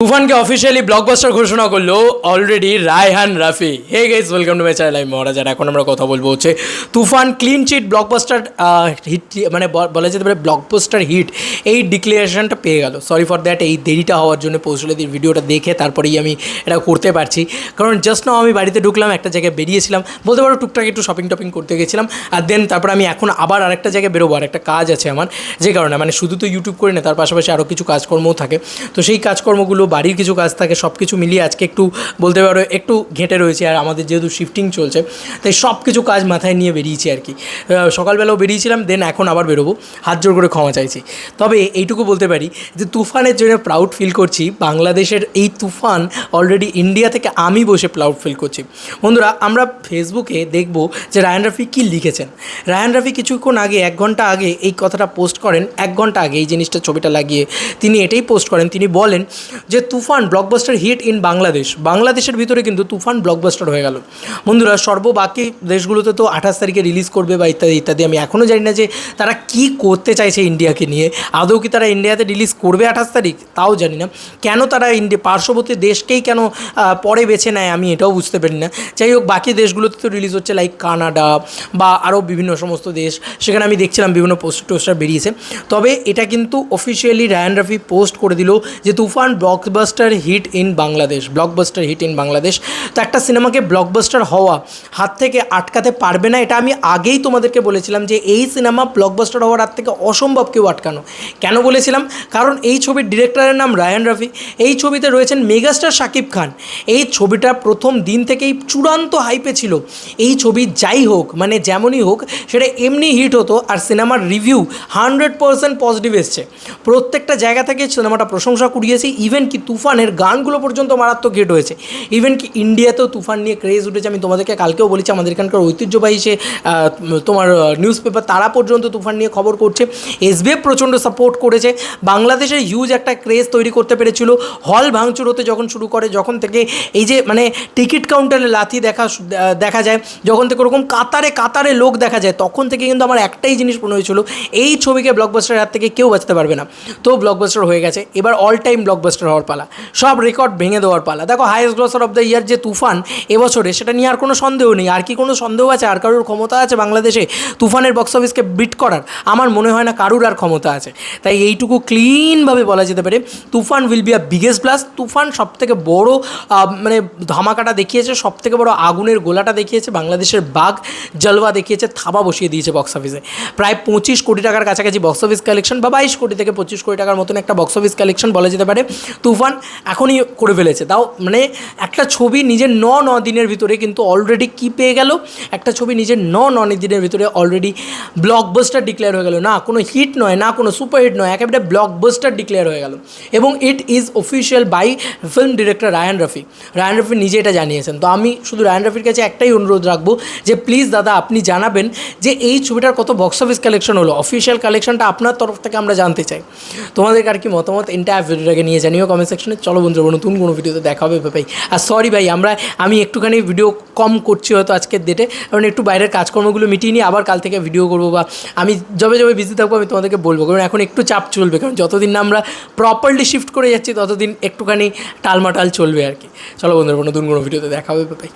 তুফানকে officially blockbuster ঘোষণা করলো already Raihan Rafi. Hey guys, welcome to my channel. আমি মহারাজ। আর এখন আমরা কথা বলবো হচ্ছে Toofan clean chit blockbuster hit, মানে বলা যেতে পারে ব্লকবাস্টার হিট এই ডিক্লারেশনটা পেয়ে গেল। সরি ফর দ্যাট, এই দেরিটা হওয়ার জন্য পৌঁছলে ভিডিওটা দেখে তারপরেই আমি এটা করতে পারছি, কারণ জাস্ট নাও আমি বাড়িতে ঢুকলাম, একটা জায়গায় বেরিয়েছিলাম, বলতে পারো টুকটাক একটু শপিং টপিং করতে গেছিলাম, আর দেন তারপর আমি এখন আবার আরেকটা জায়গায় বেরোবো, আর একটা কাজ আছে আমার, যে কারণে মানে শুধু তো ইউটিউব করি না, তার পাশাপাশি আরও কিছু কাজকর্মও থাকে। তো সেই কাজকর্মগুলো, বাড়ির কিছু কাজ থাকে, সব কিছু মিলিয়ে আজকে একটু বলতে পারো একটু ঘেঁটে রয়েছে। আর আমাদের যেহেতু শিফটিং চলছে, তাই সব কিছু কাজ মাথায় নিয়ে বেরিয়েছি আর কি। সকালবেলাও বেরিয়েছিলাম, দেন এখন আবার বেরোবো, হাত জোর করে ক্ষমা চাইছি। তবে এইটুকু বলতে পারি যে তুফানের জন্য প্রাউড ফিল করছি। বাংলাদেশের এই তুফান অলরেডি ইন্ডিয়া থেকে আমি বসে প্রাউড ফিল করছি। বন্ধুরা, আমরা ফেসবুকে দেখব যে রায়হান রাফি কী লিখেছেন। রায়হান রাফি কিছুক্ষণ আগে, 1 ঘন্টা আগে এই কথাটা পোস্ট করেন। 1 ঘন্টা আগে এই জিনিসটা, ছবিটা লাগিয়ে তিনি এটাই পোস্ট করেন। তিনি বলেন যে Toofan blockbuster hit in Bangladesh. বাংলাদেশের ভিতরে কিন্তু তুফান ব্লকবাস্টার হয়ে গেল। বন্ধুরা, বাকি দেশগুলোতে তো 28 তারিখে রিলিজ করবে বা ইত্যাদি ইত্যাদি। আমি এখনও জানি না যে তারা কী করতে চাইছে ইন্ডিয়াকে নিয়ে। আদৌ কি তারা ইন্ডিয়াতে রিলিজ করবে 28 তারিখ, তাও জানি না। কেন তারা পার্শ্ববর্তী দেশকেই কেন পরে বেছে নেয়, আমি এটাও বুঝতে পারি না। যাই হোক, বাকি দেশগুলোতে তো রিলিজ হচ্ছে, লাইক কানাডা বা আরও বিভিন্ন সমস্ত দেশ, সেখানে আমি দেখছিলাম বিভিন্ন পোস্টার বেরিয়েছে। তবে এটা কিন্তু অফিসিয়ালি রায়হান রাফি পোস্ট করে দিল যে Toofan blockbuster hit in Bangladesh. Blockbuster hit in Bangladesh. তো একটা সিনেমাকে ব্লকবাস্টার হওয়া হাত থেকে আটকাতে পারবে না। এটা আমি আগেই তোমাদেরকে বলেছিলাম যে এই সিনেমা ব্লকবাস্টার হওয়ার হাত থেকে অসম্ভব কেউ আটকানো। কেন বলেছিলাম? কারণ এই ছবির ডিরেক্টরের নাম রায়হান রাফি। এই ছবিতে রয়েছেন মেগাস্টার শাকিব খান। এই ছবিটা প্রথম দিন থেকেই চূড়ান্ত হাইপে ছিল। এই ছবি যাই হোক, মানে যেমনই হোক, সেটা এমনি হিট হতো। আর সিনেমার রিভিউ 100% পজিটিভ এসছে। প্রত্যেকটা জায়গা থেকে সিনেমাটা প্রশংসা কুড়িয়েছে। ইভেন কি তুফানের গানগুলো পর্যন্ত মারাত্মক হিট হয়েছে। ইভেন কি ইন্ডিয়াতেও তুফান নিয়ে ক্রেজ উঠেছে। আমি তোমাদেরকে কালকেও বলেছি, আমাদের এখানকার ঐতিহ্যবাহী সে তোমার নিউজ পেপার, তারা পর্যন্ত তুফান নিয়ে খবর করছে। এসবিএফ প্রচণ্ড সাপোর্ট করেছে। বাংলাদেশে হিউজ একটা ক্রেজ তৈরি করতে পেরেছিল। হল ভাঙচুর হতে যখন শুরু করে, যখন থেকে এই যে মানে টিকিট কাউন্টারে লাথি দেখা যায়, যখন থেকে ওরকম কাতারে কাতারে লোক দেখা যায়, তখন থেকে কিন্তু আমার একটাই জিনিস মনে হয়েছিল, এই ছবিকে ব্লকবাস্টারের হাত থেকে কেউ বাঁচতে পারবে না। তো ব্লকবাস্টার হয়ে গেছে। এবার অল টাইম ব্লকবাস্টার হওয়ার পালা, সব রেকর্ড ভেঙে দেওয়ার পালা। দেখো, highest grosser of the year যে তুফান এবছরে, সেটা নিয়ে আর কোনো সন্দেহ নেই। আর কি কোনো সন্দেহ আছে? আর কারোর ক্ষমতা আছে বাংলাদেশে তুফানের বক্স অফিসকে বিট করার? আমার মনে হয় না কারুর আর ক্ষমতা আছে। তাই এইটুকু ক্লিনভাবে বলা যেতে পারে, Toofan will be a biggest blast. Toofan সবথেকে বড় মানে ধামাকাটা দেখিয়েছে, সবথেকে বড় আগুনের গোলাটা দেখিয়েছে, বাংলাদেশের বাঘ জলওয়া দেখিয়েছে, থাবা বসিয়ে দিয়েছে বক্স অফিসে। প্রায় 25 কোটি টাকার কাছাকাছি বক্স অফিস কালেকশন, বা 22 কোটি থেকে 25 কোটি টাকার মতন একটা বক্স অফিস কালেকশন বলা যেতে পারে তুফান এখনই করে ফেলেছে। তাও মানে একটা ছবি নিজের 9 দিনের ভিতরে কিন্তু অলরেডি কী পেয়ে গেল, একটা ছবি নিজের 9 দিনের ভিতরে অলরেডি ব্লকবাস্টার ডিক্লেয়ার হয়ে গেল। না কোনো হিট নয়, না কোনো সুপারহিট নয়, একেবারে ব্লকবাস্টার ডিক্লেয়ার হয়ে গেল। এবং it is official by film director Raihan Rafi. Raihan Rafi নিজে এটা জানিয়েছেন। তো আমি শুধু রায়হান রাফির কাছে একটাই অনুরোধ রাখবো যে প্লিজ দাদা, আপনি জানাবেন যে এই ছবিটার কত বক্স অফিস কালেকশন হলো। অফিসিয়াল কালেকশনটা আপনার তরফ থেকে আমরা জানতে চাই। তোমাদের আর কি মতামত, এন্টায়ার ভিডিওটাকে নিয়ে জানিও কমেন্ট সেকশনে। চলো বন্ধুরা, নতুন কোনো ভিডিওতে দেখা হবে ভাই। আর সরি ভাই, আমি একটুখানি ভিডিও কম করছি হয়তো আজকের ডেটে, কারণ একটু বাইরের কাজকর্মগুলো মিটিয়ে নিয়ে আবার কাল থেকে ভিডিও করবো, বা আমি যবে বিজি থাকবো আমি তোমাদেরকে বলবো। কারণ এখন একটু চাপ চলবে, কারণ যতদিন না আমরা প্রপারলি শিফট করে যাচ্ছি ততদিন একটুখানি টালমাটাল চলবে আর কি। চলো বন্ধুরা, নতুন কোনো ভিডিওতে দেখা হবে ভাই।